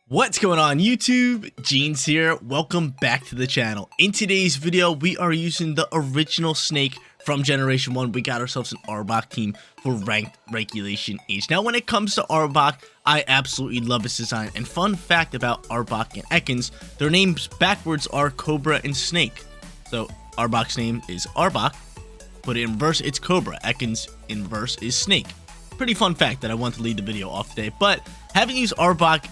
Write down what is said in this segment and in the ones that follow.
What's going on YouTube? Jeans here. Welcome back to the channel. In today's video, we are using the original snake from Generation 1. We got ourselves an Arbok team for ranked regulation age. Now, when it comes to Arbok, I absolutely love its design. And fun fact about Arbok and Ekans, their names backwards are Cobra and Snake. So Arbok's name is Arbok, but in reverse it's Cobra. Ekans in reverse is Snake. Pretty fun fact that I want to lead the video off today. But haven't used Arbok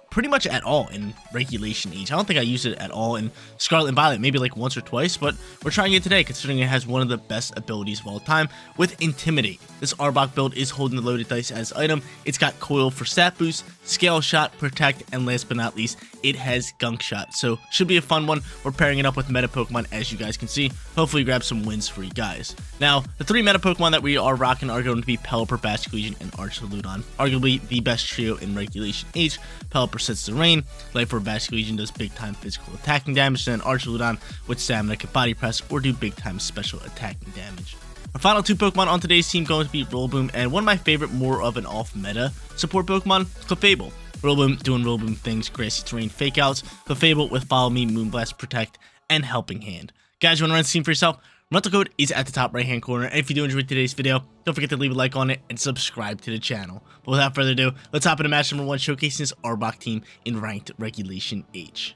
pretty much at all in regulation age. I don't think I used it at all in Scarlet and Violet, maybe like once or twice, but we're trying it today considering it has one of the best abilities of all time with Intimidate. This Arbok build is holding the loaded dice as item. It's got Coil for stat boost, Scale Shot, Protect, and last but not least, it has Gunk Shot. So should be a fun one. We're pairing it up with meta Pokemon as you guys can see. Hopefully grab some wins for you guys. Now, the three meta Pokemon that we are rocking are going to be Pelipper, Basculegion, and Archaludon. Arguably the best trio in regulation age. Pelipper sets the rain, Life for Basculegion does big time physical attacking damage, and then Archaludon with stamina can body press or do big time special attacking damage. Our final two Pokemon on today's team going to be Rillaboom and one of my favorite more of an off meta support Pokemon, Clefable. Rillaboom doing Rillaboom things, grassy terrain fake outs, Clefable with Follow Me, Moonblast, Protect, and Helping Hand. Guys, you want to run the team for yourself? Rental code is at the top right hand corner, and if you do enjoy today's video, don't forget to leave a like on it and subscribe to the channel. But without further ado, let's hop into match number 1 showcasing this Arbok team in ranked regulation age.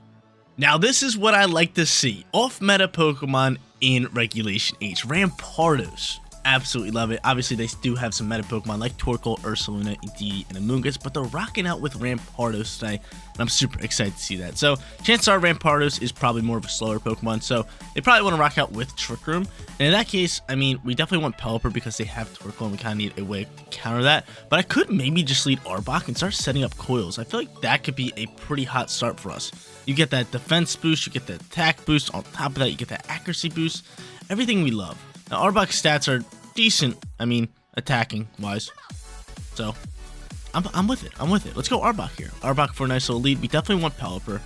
Now this is what I like to see, off meta Pokemon in regulation age. Rampardos, absolutely love it. Obviously they do have some meta Pokemon like Torkoal, Ursaluna, Indeedee, and Amoonguss, but they're rocking out with Rampardos today, and I'm super excited to see that. So chances are Rampardos is probably more of a slower Pokemon, so they probably want to rock out with Trick Room. And in that case, I mean, we definitely want Pelipper because they have Torkoal and we kind of need a way to counter that. But I could maybe just lead Arbok and start setting up coils. I feel like that could be a pretty hot start for us. You get that defense boost, you get the attack boost, on top of that you get that accuracy boost, everything we love. Now Arbok's stats are decent, I mean, attacking wise. So I'm with it. Let's go Arbok here. Arbok for a nice little lead. We definitely want Pelipper.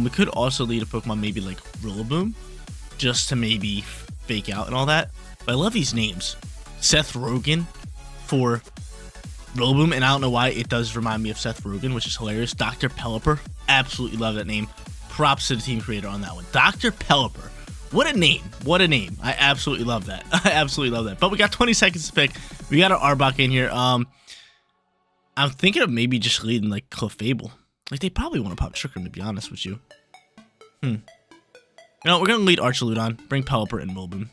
We could also lead a Pokemon maybe like Rillaboom, just to maybe fake out and all that. But I love these names. Seth Rogen for Rillaboom, and I don't know why it does remind me of Seth Rogen, which is hilarious. Dr. Pelipper, absolutely love that name. Props to the team creator on that one. Dr. Pelipper. What a name. What a name. I absolutely love that. I absolutely love that. But we got 20 seconds to pick. We got our Arbok in here. I'm thinking of maybe just leading like Clefable. Like they probably want to pop Trick Room, to be honest with you. You know, we're going to lead Archaludon, bring Pelipper and Rillaboom.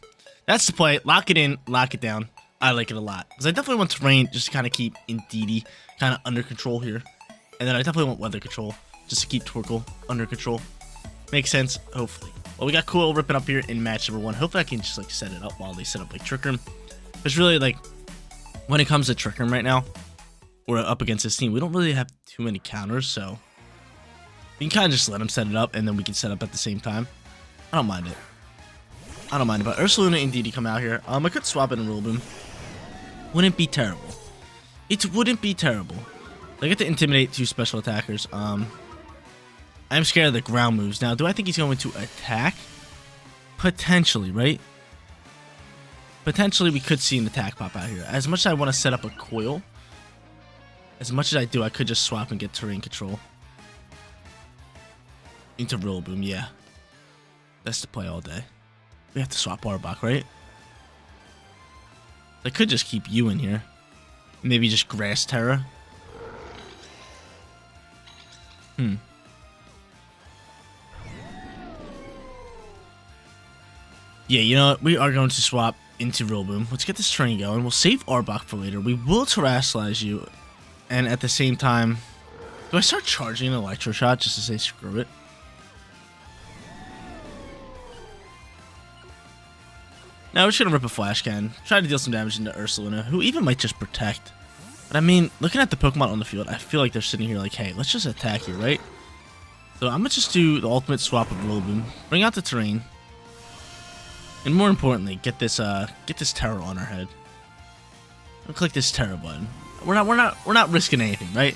That's the play. Lock it in, lock it down. I like it a lot. Because I definitely want terrain just to kind of keep Indeedee kind of under control here. And then I definitely want weather control just to keep Torkoal under control. Makes sense, hopefully. Well, we got Coil ripping up here in match number 1. Hopefully I can just like set it up while they set up like Trick Room. It's really like, when it comes to Trick Room right now, we're up against this team. We don't really have too many counters, so we can kind of just let them set it up and then we can set up at the same time. I don't mind it. I don't mind it. But Ursaluna and Indeedee come out here. I could swap it in Rillaboom. Wouldn't be terrible. It wouldn't be terrible. They get to Intimidate 2 special attackers. I'm scared of the ground moves. Now, do I think he's going to attack? Potentially, right? Potentially, we could see an attack pop out here. As much as I want to set up a coil, as much as I do, I could just swap and get terrain control. Into Rillaboom, yeah. That's the play all day. We have to swap Arbok, right? I could just keep you in here. Maybe just Grass Terra. Yeah, you know what? We are going to swap into Rillaboom. Let's get this train going. We'll save Arbok for later. We will Terrasilize you. And at the same time, do I start charging an Electro Shot just to say screw it? Now we're just going to rip a Flash Cannon. Try to deal some damage into Ursaluna, who even might just Protect. But I mean, looking at the Pokemon on the field, I feel like they're sitting here like, hey, let's just attack here, right? So I'm going to just do the ultimate swap of Rillaboom. Bring out the terrain. And more importantly, get this Terra on our head. I'll click this Terra button. We're not risking anything, right?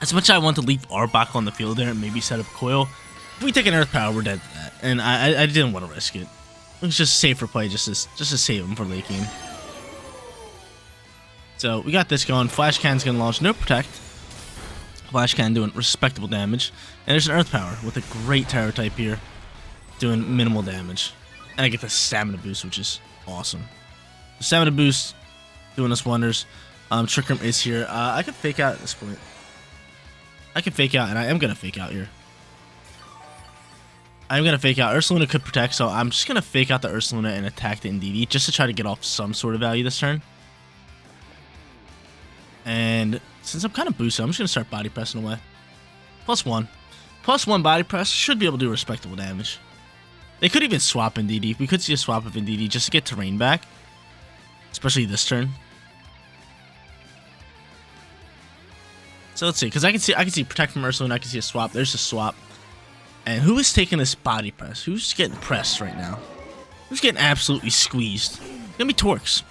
As much as I want to leave Arbok on the field there and maybe set up Coil, if we take an Earth Power, we're dead to that. And I didn't want to risk it. It was just safer play just to save him for late game. So we got this going. Flash Cannon's gonna launch. No Protect. Flash Cannon doing respectable damage. And there's an Earth Power with a great Terror type here doing minimal damage. And I get the Stamina boost, which is awesome. The Stamina boost doing us wonders. Trick Room is here. I can fake out at this point. I can fake out, and I am going to fake out here. I'm going to fake out. Ursaluna could protect, so I'm just going to fake out the Ursaluna and attack the Indeedee just to try to get off some sort of value this turn. And since I'm kind of boosted, I'm just going to start body pressing away. +1. +1 body press should be able to do respectable damage. They could even swap Indeedee. We could see a swap of Indeedee just to get terrain back. Especially this turn. So let's see, because I can see protect from Ursaluna, I can see a swap. There's a swap. And who is taking this body press? Who's getting pressed right now? Who's getting absolutely squeezed? It's gonna be Torx.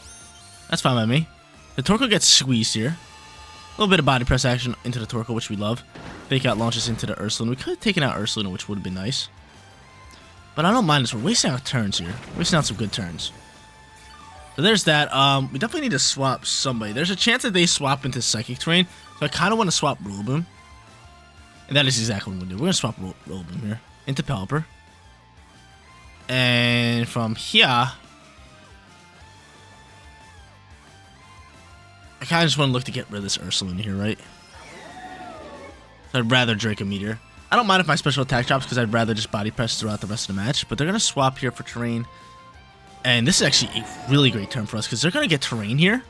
That's fine by me. The Torkoal gets squeezed here. A little bit of body press action into the Torkoal, which we love. Fake out launches into the Ursaluna. We could have taken out Ursaluna, which would have been nice. But I don't mind this. We're wasting out turns here. We're wasting out some good turns. So there's that. We definitely need to swap somebody. There's a chance that they swap into Psychic Terrain. So I kind of want to swap Rillaboom. And that is exactly what we're going to do. We're going to swap Rillaboom here into Pelipper. And from here, I kind of just want to look to get rid of this Ursaluna here, right? So I'd rather Draco Meteor. I don't mind if my special attack drops because I'd rather just body press throughout the rest of the match. But they're going to swap here for terrain. And this is actually a really great turn for us because they're going to get terrain here.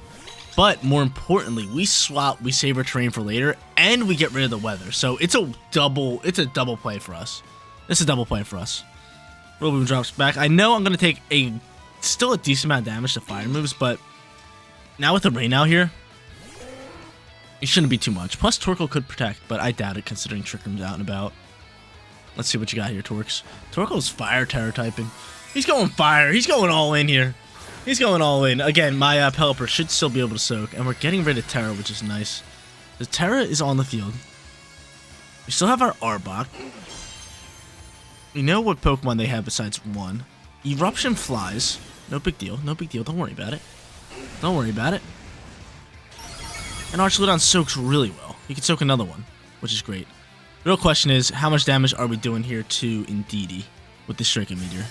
But more importantly, we swap, we save our terrain for later, and we get rid of the weather. So it's a double play for us. This is a double play for us. Rillaboom drops back. I know I'm going to take still a decent amount of damage to fire moves, but now with the rain out here, it shouldn't be too much. Plus, Torkoal could protect, but I doubt it considering Trick Room's out and about. Let's see what you got here, Torx. Torkoal's fire Terror typing. He's going fire. He's going all in here. He's going all in. Again, my Pelipper should still be able to soak, and we're getting rid of Terra, which is nice. The Terra is on the field. We still have our Arbok. We know what Pokemon they have besides one. Eruption flies. No big deal. No big deal. Don't worry about it. Don't worry about it. And Archaludon soaks really well. He can soak another one, which is great. The real question is, how much damage are we doing here to Indeedee with this Draco Meteor?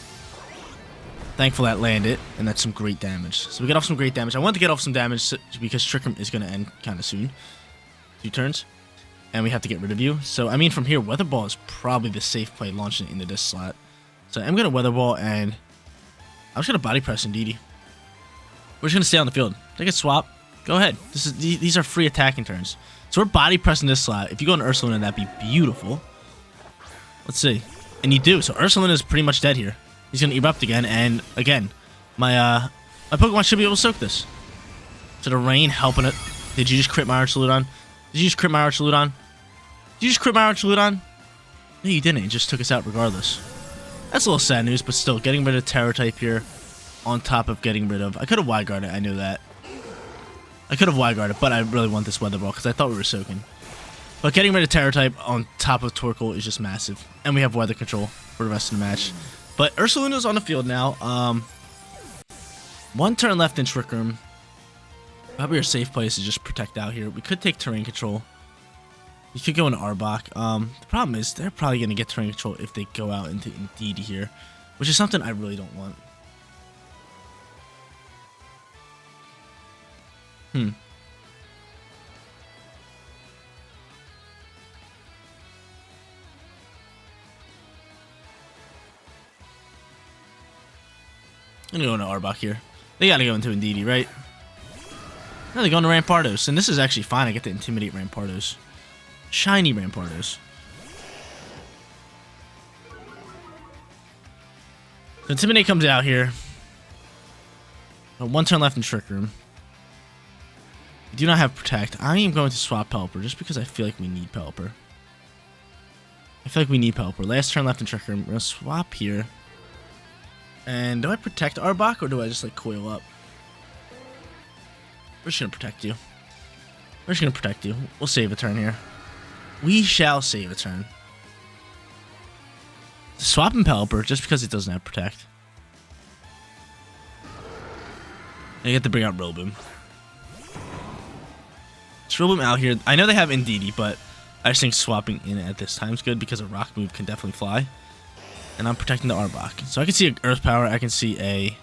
Thankful that landed, and that's some great damage. So we get off some great damage. I want to get off some damage because Trick Room is going to end kind of soon. 2 turns. And we have to get rid of you. So, I mean, from here, Weather Ball is probably the safe play launching into this slot. So I'm going to Weather Ball, and I'm just going to body press Indeedee. We're just going to stay on the field. They can swap. Go ahead. These are free attacking turns. So we're body pressing this slot. If you go into Ursaluna, that'd be beautiful. Let's see. And you do. So Ursaluna is pretty much dead here. He's going to erupt again, and again, my Pokemon should be able to soak this. So the rain helping it. Did you just crit my Archaludon? Did you just crit my Archaludon? Did you just crit my Archaludon? No, you didn't. It just took us out regardless. That's a little sad news, but still, getting rid of Terror type here on top of getting rid of... I could have Wide Guarded, I knew that. I could have Wide Guarded, but I really want this Weather Ball because I thought we were soaking. But getting rid of Terror type on top of Torkoal is just massive. And we have Weather Control for the rest of the match. But Ursaluna's on the field now. 1 turn left in Trick Room. Probably our safe place is just protect out here. We could take terrain control. You could go into Arbok. The problem is they're probably going to get terrain control if they go out into Indeedee here, which is something I really don't want. I'm gonna go into Arbok here. They gotta go into Indeedee, right? No, they go into Rampardos, and this is actually fine. I get to intimidate Rampardos. Shiny Rampardos. So Intimidate comes out here. 1 turn left in Trick Room. We do not have Protect. I am going to swap Pelipper just because I feel like we need Pelipper. Last turn left in Trick Room. We're gonna swap here. And do I protect Arbok or do I just like coil up? We're just gonna protect you. We'll save a turn here. We shall save a turn. Swap in Pelipper just because it doesn't have Protect. And you have to bring out Rillaboom. It's Rillaboom out here. I know they have Indeedee, but I just think swapping in at this time is good because a rock move can definitely fly. And I'm protecting the Arbok. So I can see an Earth Power. I can see a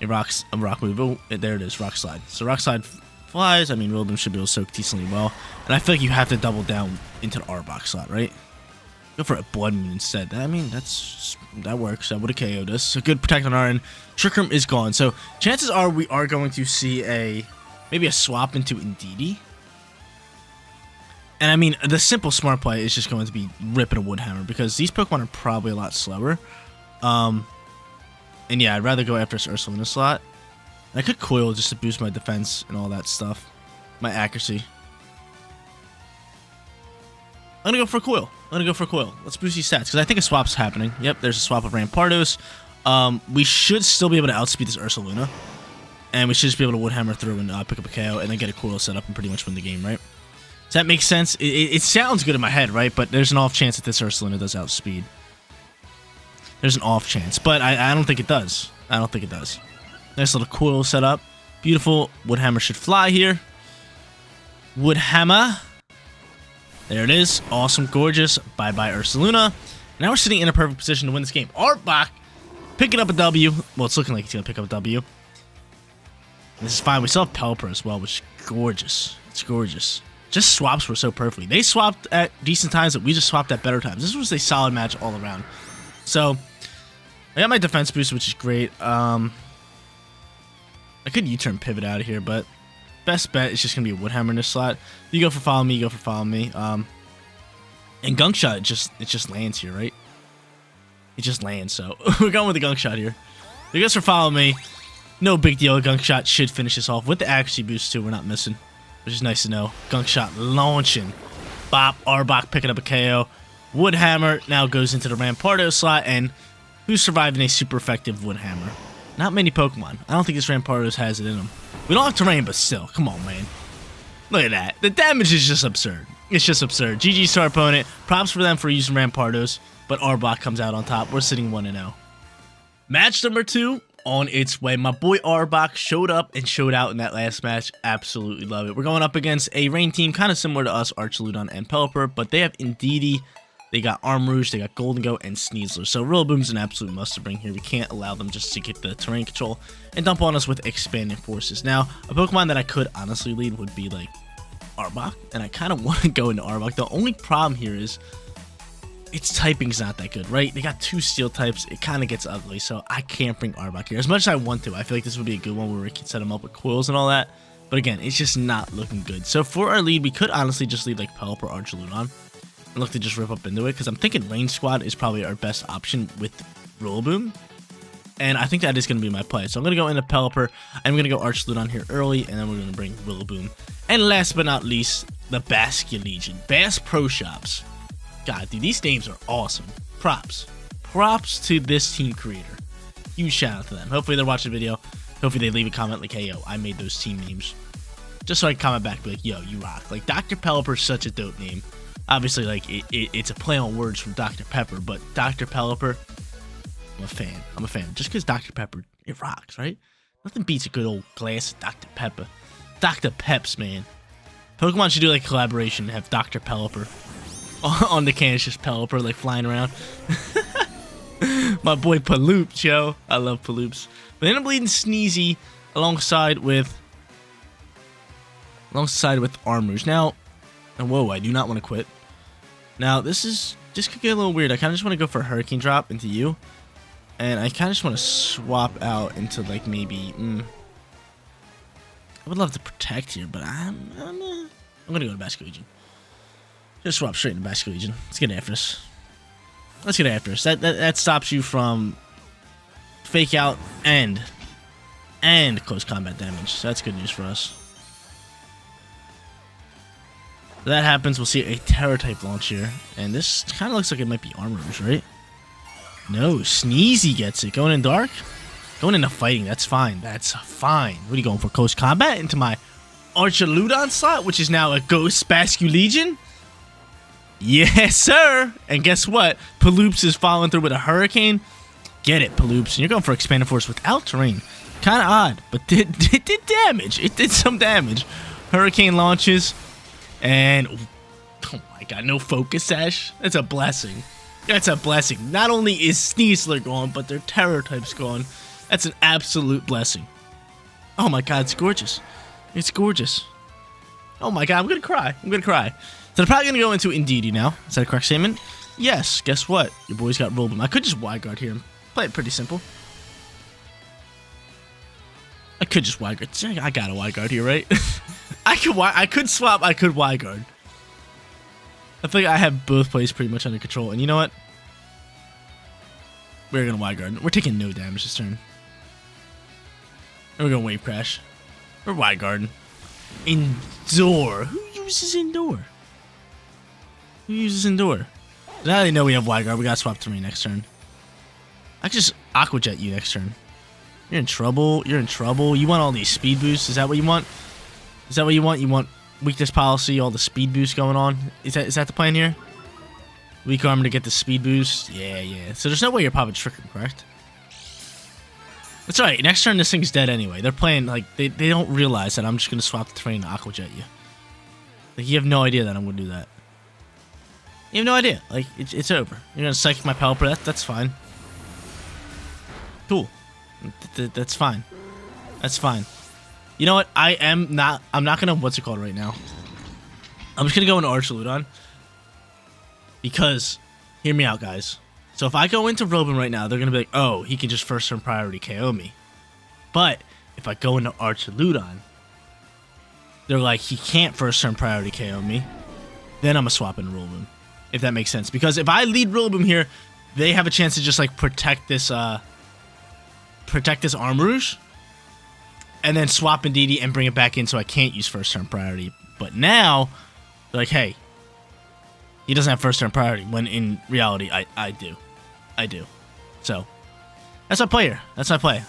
rock move. Oh, there it is, Rock Slide. So Rock Slide flies. I mean, Rillaboom should be able to soak decently well. And I feel like you have to double down into the Arbok slot, right? Go for a Blood Moon instead. I mean, that works. That would have KO'd us. So good protect on our end. Trick Room is gone. So chances are we are going to see maybe a swap into Indeedee. And I mean, the simple smart play is just going to be ripping a Wood Hammer because these Pokemon are probably a lot slower. And yeah, I'd rather go after this Ursaluna slot. And I could Coil just to boost my defense and all that stuff. My accuracy. I'm going to go for a Coil. Let's boost these stats because I think a swap's happening. Yep, there's a swap of Rampardos. We should still be able to outspeed this Ursaluna. And we should just be able to Wood Hammer through and pick up a KO and then get a Coil set up and pretty much win the game, right? Does that make sense? It sounds good in my head, right? But there's an off chance that this Ursaluna does outspeed. There's an off chance, but I don't think it does. Nice little Coil set up. Beautiful. Wood Hammer should fly here. Wood Hammer. There it is. Awesome, gorgeous. Bye-bye, Ursaluna. Now we're sitting in a perfect position to win this game. Arbok picking up a W. Well, it's looking like he's going to pick up a W. This is fine. We still have Pelipper as well, which is gorgeous. It's gorgeous. Just swaps were so perfectly. They swapped at decent times, but we just swapped at better times. This was a solid match all around. So, I got my defense boost, which is great. I could U-turn pivot out of here, but best bet is just going to be a Wood Hammer in this slot. You go for follow me, you go for follow me. And Gunk Shot, it just lands here, right? It just lands, so we're going with the Gunk Shot here. He goes for follow me. No big deal. Gunk Shot should finish this off with the accuracy boost, too. We're not missing. Which is nice to know. Gunk Shot launching. Bop. Arbok picking up a KO. Wood Hammer now goes into the Rampardo slot. And who's surviving a super effective Wood Hammer? Not many Pokemon. I don't think this Rampardos has it in them. We don't have terrain, but still. Come on, man. Look at that. The damage is just absurd. It's just absurd. GG's to our opponent. Props for them for using Rampardos. But Arbok comes out on top. We're sitting 1-0. Match number 2. On its way. My boy Arbok showed up and showed out in that last match. Absolutely love it. We're going up against a rain team kind of similar to us, Archaludon and Pelipper, but they have Indeedee, they got Armrouge, they got Golden Goat, and Sneasler. So Rillaboom's an absolute must to bring here. We can't allow them just to get the terrain control and dump on us with Expanding Forces. Now, a Pokemon that I could honestly lead would be like Arbok, and I kind of want to go into Arbok. The only problem here is its typing's not that good, right? They got 2 steel types. It kind of gets ugly, so I can't bring Arbok here. As much as I want to, I feel like this would be a good one where we can set them up with coils and all that. But again, it's just not looking good. So for our lead, we could honestly just lead like Pelipper or Archaludon and look to just rip up into it, because I'm thinking Rain Squad is probably our best option with Rillaboom. And I think that is going to be my play. So I'm going to go into Pelipper. I'm going to go Archaludon here early, and then we're going to bring Rillaboom. And last but not least, the Basculegion. Bass Pro Shops. God, dude, these names are awesome. Props to this team creator. Huge shout out to them. Hopefully they're watching the video. Hopefully they leave a comment like, hey, yo, I made those team names. Just so I can comment back and be like, yo, you rock. Like, Dr. Pelipper is such a dope name. Obviously, like, it's a play on words from Dr. Pepper, but Dr. Pelipper, I'm a fan. Just because Dr. Pepper, it rocks, right? Nothing beats a good old glass of Dr. Pepper. Dr. Peps, man. Pokemon should do, like, a collaboration and have Dr. Pelipper on the can. It's just Pelipper, like, flying around. My boy Paloops, yo. I love Paloops. But then I'm leading Sneezy alongside with Armrouge. Now, whoa, I do not want to quit. Now, this could get a little weird. I kind of just want to go for a Hurricane Drop into you. And I kind of just want to swap out into, like, maybe... I would love to protect here, but I'm going to go to Basculegion. Just swap straight into Basculegion. Let's get after this. That stops you from fake out and close combat damage. So that's good news for us. If that happens, we'll see a Terra type launch here. And this kind of looks like it might be Armrouge, right? No, Sneezy gets it. Going in dark? Going into fighting, that's fine. That's fine. What are you going for? Close combat into my Archaludon slot, which is now a Ghost Basculegion? Yes, sir. And guess what? Paloops is following through with a Hurricane. Get it, Paloops. And you're going for Expanded Force without terrain. Kind of odd, but it did damage. It did some damage. Hurricane launches. And oh my god, no Focus Sash. That's a blessing. That's a blessing. Not only is Sneasler gone, but their Terror type's gone. That's an absolute blessing. Oh my god, it's gorgeous. It's gorgeous. Oh my god, I'm gonna cry. I'm gonna cry. So they're probably gonna go into Indeedee now. Is that a correct statement? Yes. Guess what? Your boy's got Rollboom. I could just Wide Guard here and play it pretty simple. I could just Wide Guard. I got a Wide Guard here, right? I could swap. I could Wide Guard. I think I have both plays pretty much under control. And you know what? We're gonna Wide Guard. We're taking no damage this turn. And we're gonna Wave Crash. We're Wide Guarding. Endure. Who uses Endure? Who uses Endure? Now they know we have Wide Guard. We gotta swap terrain next turn. I could just Aqua Jet you next turn. You're in trouble. You're in trouble. You want all these speed boosts? Is that what you want? Is that what you want? You want weakness policy, all the speed boosts going on? Is that the plan here? Weak armor to get the speed boost? Yeah, yeah. So there's no way you're popping Trick Room, correct? That's alright. Next turn, this thing's dead anyway. They're playing, like, they don't realize that I'm just going to swap the terrain and Aqua Jet you. Like, you have no idea that I'm going to do that. You have no idea. Like, it's over. You're going to Psychic my Pelipper. That's fine. Cool. That's fine. That's fine. You know what? I'm not going to, what's it called right now? I'm just going to go into Archaludon. Because, hear me out, guys. So if I go into Robin right now, they're going to be like, oh, he can just first turn priority KO me. But if I go into Archaludon, they're like, he can't first turn priority KO me. Then I'm going to swap in Rillaboom. If that makes sense. Because if I lead Rillaboom here, they have a chance to just like protect this Armarouge. And then swap Indeedee and bring it back in so I can't use first turn priority. But now, they're like, hey, he doesn't have first turn priority. When in reality, I do. I do. So, that's my play here. That's my play.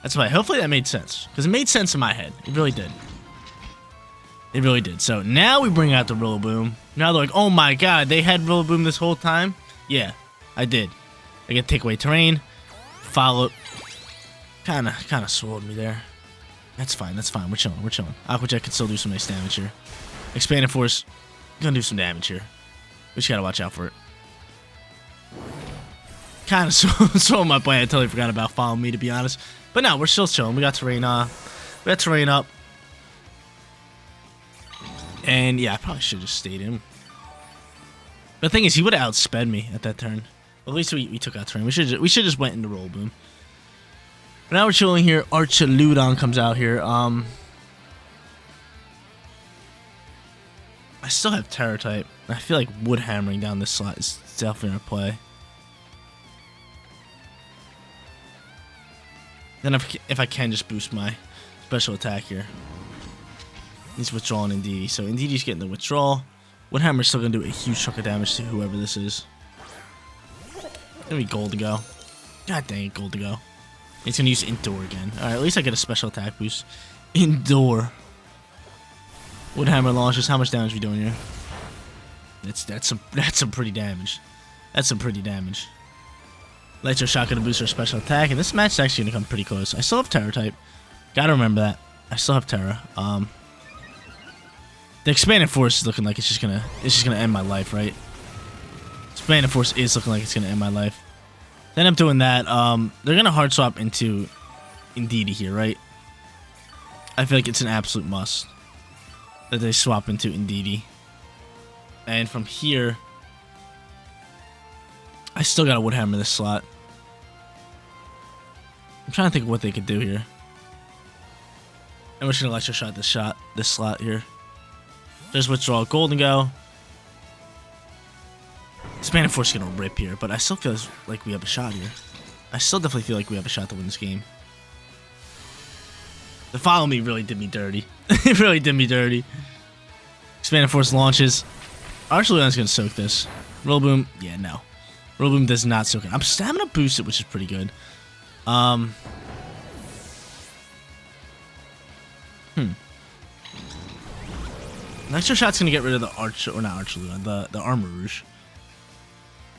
That's my play. Hopefully that made sense. Because it made sense in my head. It really did. It really did. So, now we bring out the Rillaboom. Now they're like, oh my god, they had Rillaboom this whole time? Yeah, I did. I get take away terrain. Follow. Kinda swallowed me there. That's fine. That's fine. We're chilling. We're chilling. Aqua Jet can still do some nice damage here. Expanded Force. Gonna do some damage here. We just gotta watch out for it. Kind of swallowed my play. I totally forgot about following me, to be honest. But no, we're still chilling. We got terrain. We got terrain up. And yeah, I probably should have just stayed in. But the thing is, he would have outsped me at that turn. At least we took out terrain. We should just went into Rillaboom. But now we're chilling here. Archaludon comes out here. I still have Terror type. I feel like Wood Hammering down this slot is definitely a play. Then if I can just boost my special attack here. He's withdrawing Indeedee. So Indeedee's getting the withdrawal. Wood Hammer's still going to do a huge chunk of damage to whoever this is. Gonna be Gold to go. God dang it, Gold to go. He's going to use Endure again. Alright, at least I get a special attack boost. Endure. Wood Hammer launches. How much damage are we doing here? That's some pretty damage. That's some pretty damage. Electro Shock gonna boost our special attack, and this match is actually gonna come pretty close. I still have Terror type. Gotta remember that. I still have Terror. The Expanded Force is looking like it's just gonna end my life, right? Expanded Force is looking like it's gonna end my life. Then I'm doing that. They're gonna hard swap into Indeedee here, right? I feel like it's an absolute must that they swap into Indeedee. And from here, I still gotta Wood Hammer this slot. I'm trying to think of what they could do here. And we're just gonna Electro Shot this slot here. Just withdraw Gold and go. Expanded Force is gonna rip here, but I still feel like we have a shot here. I still definitely feel like we have a shot to win this game. The follow me really did me dirty. It really did me dirty. Expanded Force launches. Archaludon's gonna soak this. Rillaboom, yeah, no. Rillaboom does not soak it. I'm stamina boosted, which is pretty good. Extra Shot's gonna get rid of the Archaludon, the Armarouge.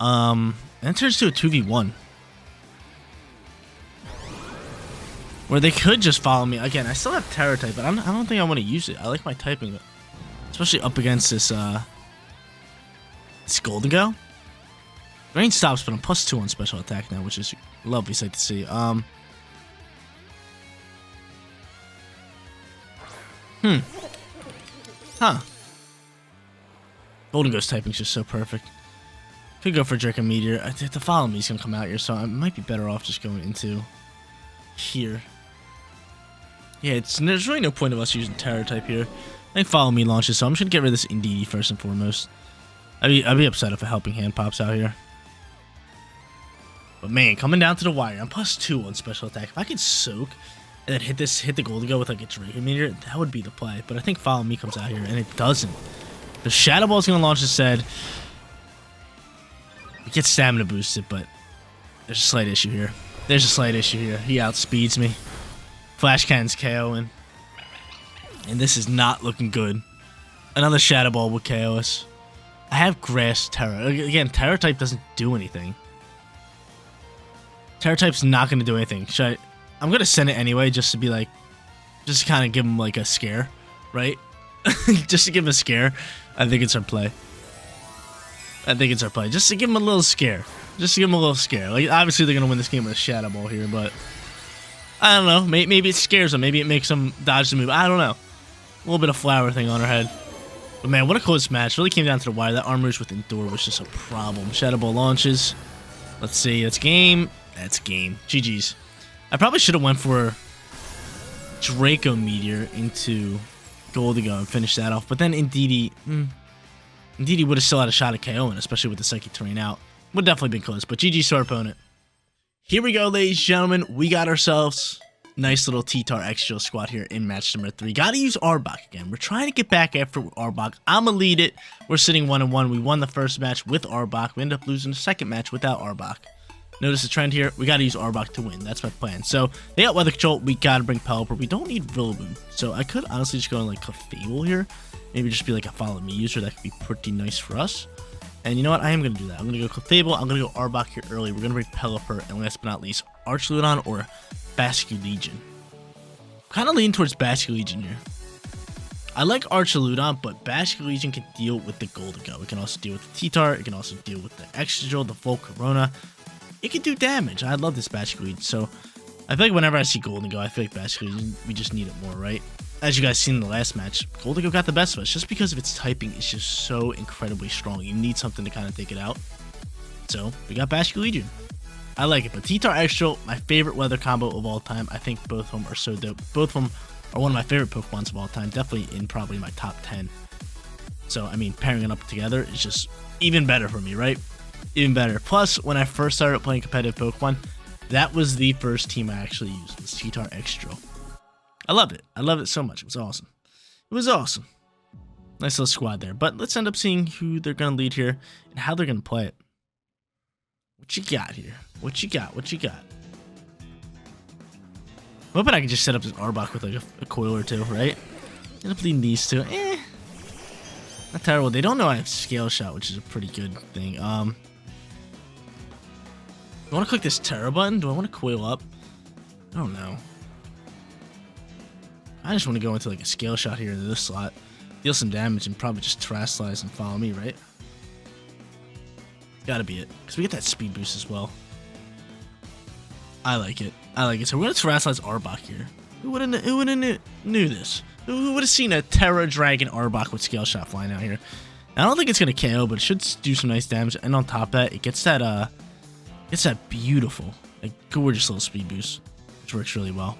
And it turns to a 2v1. Where they could just follow me. Again, I still have Terror type, but I don't think I want to use it. I like my typing Especially up against this Golden Go. Range stops, but I'm +2 on special attack now, which is a lovely sight to see. Huh. Golden Ghost typing is just so perfect. Could go for Draco Meteor. The Follow Me is going to come out here, so I might be better off just going into here. Yeah, there's really no point of us using Terror type here. I think Follow Me launches, so I'm just going to get rid of this Indeedee first and foremost. I'd be upset if a Helping Hand pops out here. But man, coming down to the wire, I'm +2 on special attack. If I could Soak and then hit the Golden Go with like a Draco Meteor, that would be the play. But I think Follow Me comes out here, and it doesn't. The Shadow Ball is going to launch instead. It gets stamina boosted, but there's a slight issue here. There's a slight issue here. He outspeeds me. Flash Cannon's KOing. And this is not looking good. Another Shadow Ball would KO us. I have Grass Terra. Again, Terra type doesn't do anything. Terra type's not going to do anything. I'm going to send it anyway just to be like, just to kind of give him like a scare, right? Just to give him a scare. I think it's our play. Just to give him a little scare. Like, obviously they're going to win this game with a Shadow Ball here, but I don't know. Maybe it scares them. Maybe it makes them dodge the move. I don't know. A little bit of flower thing on her head. But man, what a close match. Really came down to the wire. That Armorage with Endure was just a problem. Shadow Ball launches. Let's see. That's game. That's game. GG's. I probably should have went for Draco Meteor into Golden Go and finished that off. But then Indeedee would have still had a shot at KOing, especially with the Psychic Terrain out. Would definitely been close, but GG's to our opponent. Here we go, ladies and gentlemen. We got ourselves a nice little T-Tar Extra squad here in match number 3. Got to use Arbok again. We're trying to get back after Arbok. I'm going to lead it. We're sitting 1-1. We won the first match with Arbok. We ended up losing the second match without Arbok. Notice the trend here. We got to use Arbok to win. That's my plan. So they got Weather Control. We got to bring Pelipper. We don't need Rillaboom. So I could honestly just go on like Clefable here. Maybe just be like a Follow Me user. That could be pretty nice for us. And you know what? I am going to do that. I'm going to go Clefable. I'm going to go Arbok here early. We're going to bring Pelipper. And last but not least, Archludon or Basculegion. Kind of leaning towards Basculegion here. I like Archludon, but Basculegion can deal with the Golden Go. It can also deal with the T-Tar. It can also deal with the Excadrill, the Volcarona. It can do damage. I love this Basculegion. So I feel like whenever I see Golden Go, I feel like Basculegion, we just need it more, right? As you guys seen in the last match, Golden Go got the best of us just because of its typing. It's just so incredibly strong. You need something to kind of take it out. So we got Basculegion. I like it, but T-Tar Extra, my favorite weather combo of all time. I think both of them are so dope. Both of them are one of my favorite Pokemons of all time. Definitely in probably my top 10. So, I mean, pairing it up together is just even better for me, right? Even better. Plus, when I first started playing competitive Pokemon, that was the first team I actually used, was T-Tar Extra. I loved it. I loved it so much. It was awesome. It was awesome. Nice little squad there. But let's end up seeing who they're going to lead here and how they're going to play it. What you got here? What you got? What you got? I'm hoping I can just set up this Arbok with like a coil or two, right? End up leading these two. Not terrible. They don't know I have Scale Shot, which is a pretty good thing. Do I want to click this Terra button? Do I want to coil up? I don't know. I just want to go into like a Scale Shot here into this slot, deal some damage, and probably just Terrasilize and Follow Me, right? Gotta be it, because we get that speed boost as well. I like it. I like it. So we're gonna Terrasilize Arbok here. Who would have knew this? Who would have seen a Terra Dragon Arbok with Scale Shot flying out here? I don't think it's gonna KO, but it should do some nice damage. And on top of that, it gets that beautiful, like gorgeous little speed boost, which works really well.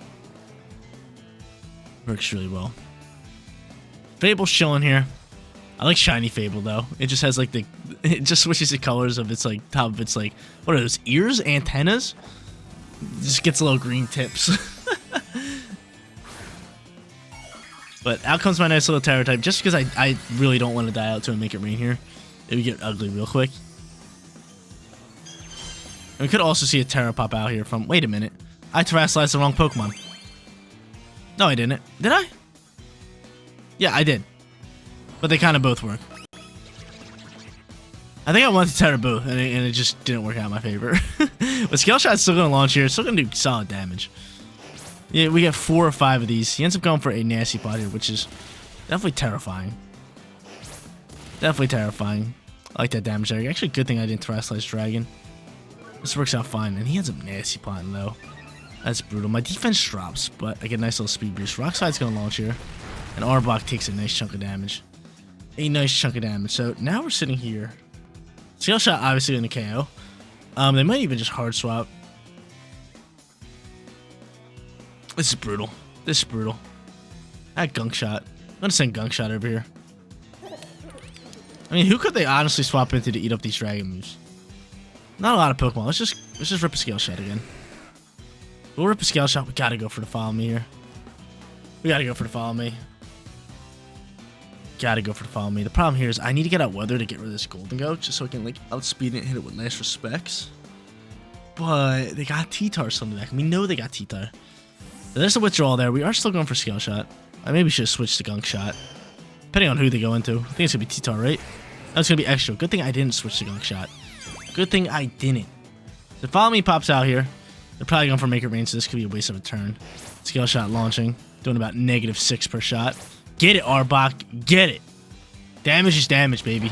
Works really well. Fable's chilling here. I like shiny Fable though. It just has like it just switches the colors of its like top of its like, what are those, ears, antennas? It just gets little green tips. But out comes my nice little Terra type, just because I really don't want to die out to and make it rain here. It would get ugly real quick. And we could also see a Terra pop out here from, wait a minute, I Terrasalized the wrong Pokemon. No, I didn't. Did I? Yeah, I did. But they kind of both work. I think I wanted to Terra both, and it just didn't work out in my favor. But Scale Shot's still going to launch here. It's still going to do solid damage. Yeah, we get 4 or 5 of these. He ends up going for a Nasty Pot here, which is definitely terrifying. Definitely terrifying. I like that damage there. Actually, good thing I didn't Terrestrialize Dragon. This works out fine. And he ends up nasty plotting, though. That's brutal. My defense drops, but I get a nice little speed boost. Rock Slide's going to launch here. And Arbok takes a nice chunk of damage. A nice chunk of damage. So now we're sitting here. Scale Shot obviously in the KO. They might even just hard swap. This is brutal. This is brutal. That Gunk Shot. I'm going to send Gunk Shot over here. I mean, who could they honestly swap into to eat up these dragon moves? Not a lot of Pokemon. Let's just rip a Scale Shot again. We'll rip a Scale Shot. We gotta go for the Follow Me here. We gotta go for the Follow Me. Gotta go for the Follow Me. The problem here is I need to get out Weather to get rid of this Golden Goat, just so I can like outspeed it and hit it with nice respects. But they got T-Tar still in the back. We know they got T-Tar. So there's a withdrawal there. We are still going for Scale Shot. I maybe should have switched to Gunk Shot. Depending on who they go into. I think it's gonna be T-Tar, right? That's gonna be extra. Good thing I didn't switch to Gunk Shot. Good thing I didn't. So Follow Me pops out here. They're probably going for Make It Rain, so this could be a waste of a turn. Scale Shot launching. Doing about -6 per shot. Get it, Arbok. Get it. Damage is damage, baby.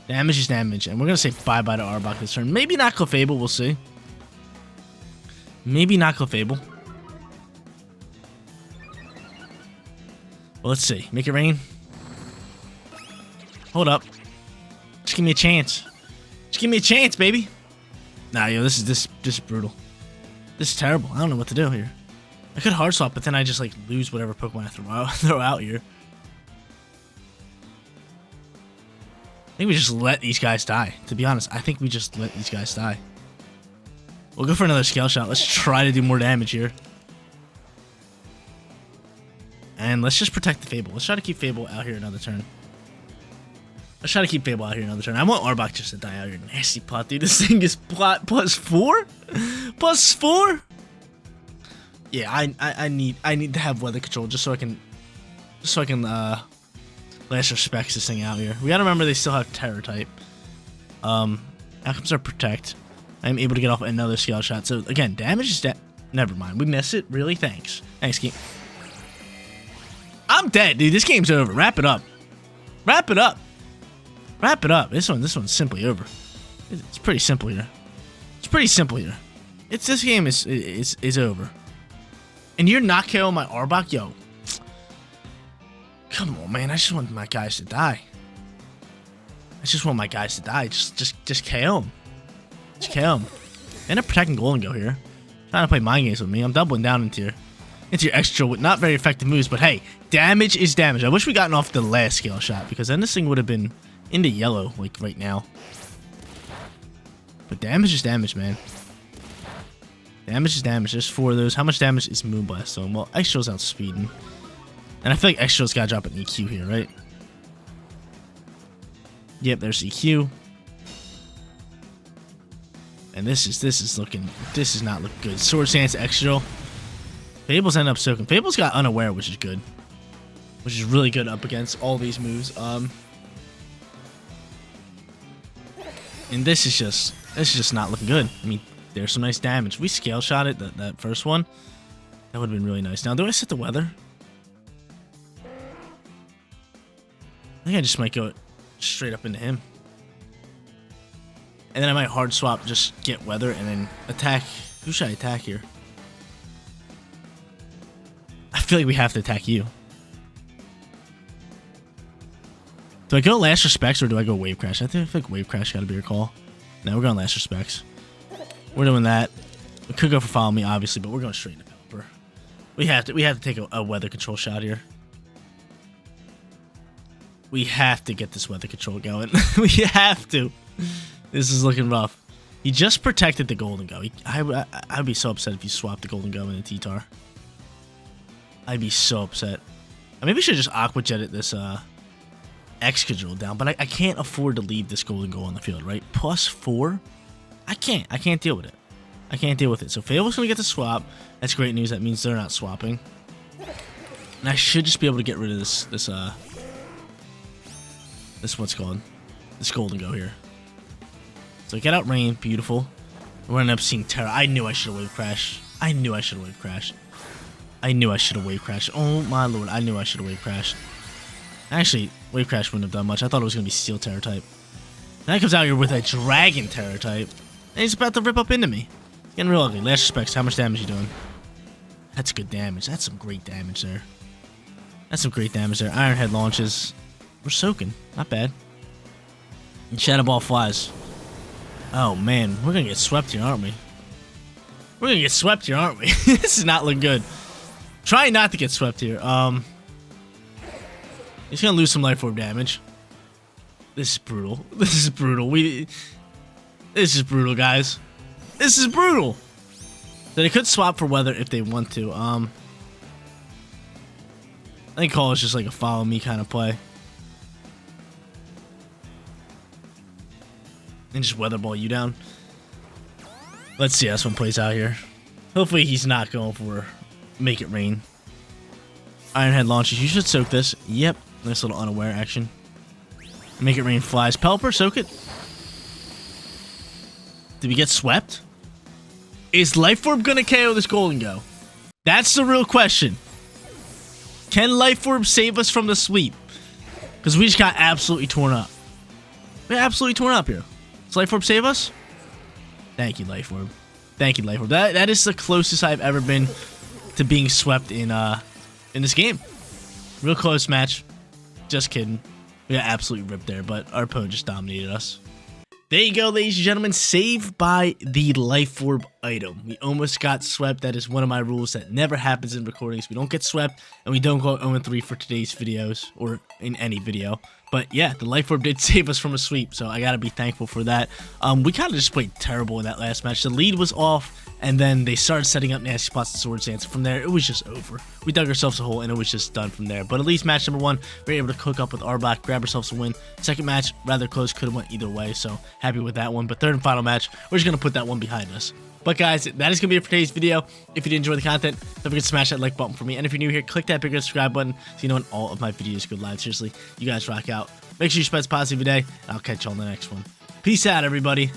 Damage is damage. And we're going to say bye-bye to Arbok this turn. Maybe not Clefable. We'll see. Maybe not Clefable. Well, let's see. Make It Rain. Hold up. Just give me a chance. Just give me a chance, baby. Nah, yo, this is brutal. This is terrible. I don't know what to do here. I could hard swap, but then I just like lose whatever Pokemon I throw out here. I think we just let these guys die. To be honest, I think we just let these guys die. We'll go for another Scale Shot. Let's try to do more damage here. And let's just protect the Fable. Let's try to keep Fable out here another turn. Let's try to keep Fable out here another turn. I want Arbok just to die out here. Nasty plot, dude. This thing is plot +4? +4? Yeah, I need to have weather control just so I can last respects this thing out here. We gotta remember they still have Terror type. Outcomes are Protect. I'm able to get off another Scale Shot. So again, damage is never mind. We miss it. Really? Thanks. Thanks, game. I'm dead, dude. This game's over. Wrap it up. Wrap it up. Wrap it up. This one's simply over. It's pretty simple here. It's pretty simple here. This game is over. And you're not KOing my Arbok, yo. Come on, man. I just want my guys to die. I just want my guys to die. Just KO them. Just KO them. End up protecting Golden Go here. Trying to play mind games with me. I'm doubling down into your extra with not very effective moves. But hey, damage is damage. I wish we gotten off the last Scale Shot because then this thing would have been into yellow like right now. But damage is damage, man. Damage is damage. There's 4 of those. How much damage is Moonblast doing? Well, Extra's outspeeding. And I feel like Extra's got to drop an EQ here, right? Yep, there's EQ. And this is not looking good. Sword Stance Extra. Fable's end up soaking. Fable's got Unaware, which is good. Which is really good up against all these moves. And this is just not looking good. I mean, there's some nice damage. We Scale Shot it, that first one. That would have been really nice. Now, do I set the weather? I think I just might go straight up into him. And then I might hard swap, just get weather, and then attack. Who should I attack here? I feel like we have to attack you. Do I go Last Respects or do I go Wave Crash? I feel like Wave Crash gotta be your call. No, we're going Last Respects. We're doing that. We could go for Follow Me, obviously, but we're going straight into Pelipper. We have to take a weather control shot here. We have to get this weather control going. We have to. This is looking rough. He just protected the Golden Go. I'd be so upset if you swapped the Golden Go into T-Tar. I'd be so upset. Maybe we should just Aqua Jet it this X-Control down, but I can't afford to leave this Golden Go on the field, right? +4? I can't deal with it. I can't deal with it. So Fable's gonna get the swap. That's great news. That means they're not swapping. And I should just be able to get rid of this what's called? This Golden Go here. So get out Rain, beautiful. We're gonna end up seeing Terra. I knew I should have Wave Crash. I knew I should have Wave Crash. I knew I should have Wave Crash. Oh my lord, I knew I should have Wave Crashed. Actually, Wave Crash wouldn't have done much. I thought it was going to be Steel Terror type. Now he comes out here with a Dragon Terror type. And he's about to rip up into me. Getting real ugly. Last respects, how much damage you doing? That's good damage. That's some great damage there. That's some great damage there. Iron Head launches. We're soaking. Not bad. And Shadow Ball flies. Oh, man. We're going to get swept here, aren't we? We're going to get swept here, aren't we? This is not looking good. Trying not to get swept here. He's going to lose some Life Orb damage. This is brutal. This is brutal. This is brutal, guys. This is brutal. So they could swap for weather if they want to. I think Call is just like a follow me kind of play. And just Weather Ball you down. Let's see how this one plays out here. Hopefully he's not going for Make It Rain. Iron Head launches. You should soak this. Yep. Nice little unaware action. Make It Rain flies. Pelipper, soak it. Did we get swept? Is Life Orb gonna KO this Golden Go? That's the real question. Can Life Orb save us from the sweep? Because we just got absolutely torn up. We got absolutely torn up here. Does Life Orb save us? Thank you, Life Orb. Thank you, Life Orb. That is the closest I've ever been to being swept in this game. Real close match. Just kidding. We got absolutely ripped there, but our opponent just dominated us. There you go, ladies and gentlemen. Saved by the Life Orb item. We almost got swept. That is one of my rules that never happens in recordings. We don't get swept, and we don't go 0-3 for today's videos, or in any video. But yeah, the Life Orb did save us from a sweep, so I gotta be thankful for that. We kind of just played terrible in that last match. The lead was off, and then they started setting up nasty spots to Swords Dance. From there, it was just over. We dug ourselves a hole, and it was just done from there. But at least match number 1, we were able to cook up with Arbok, grab ourselves a win. Second match, rather close, could have went either way, so happy with that one. But third and final match, we're just gonna put that one behind us. But guys, that is going to be it for today's video. If you did enjoy the content, don't forget to smash that like button for me. And if you're new here, click that big red subscribe button so you know when all of my videos go live. Seriously, you guys rock out. Make sure you spread positive today, and I'll catch you on the next one. Peace out, everybody.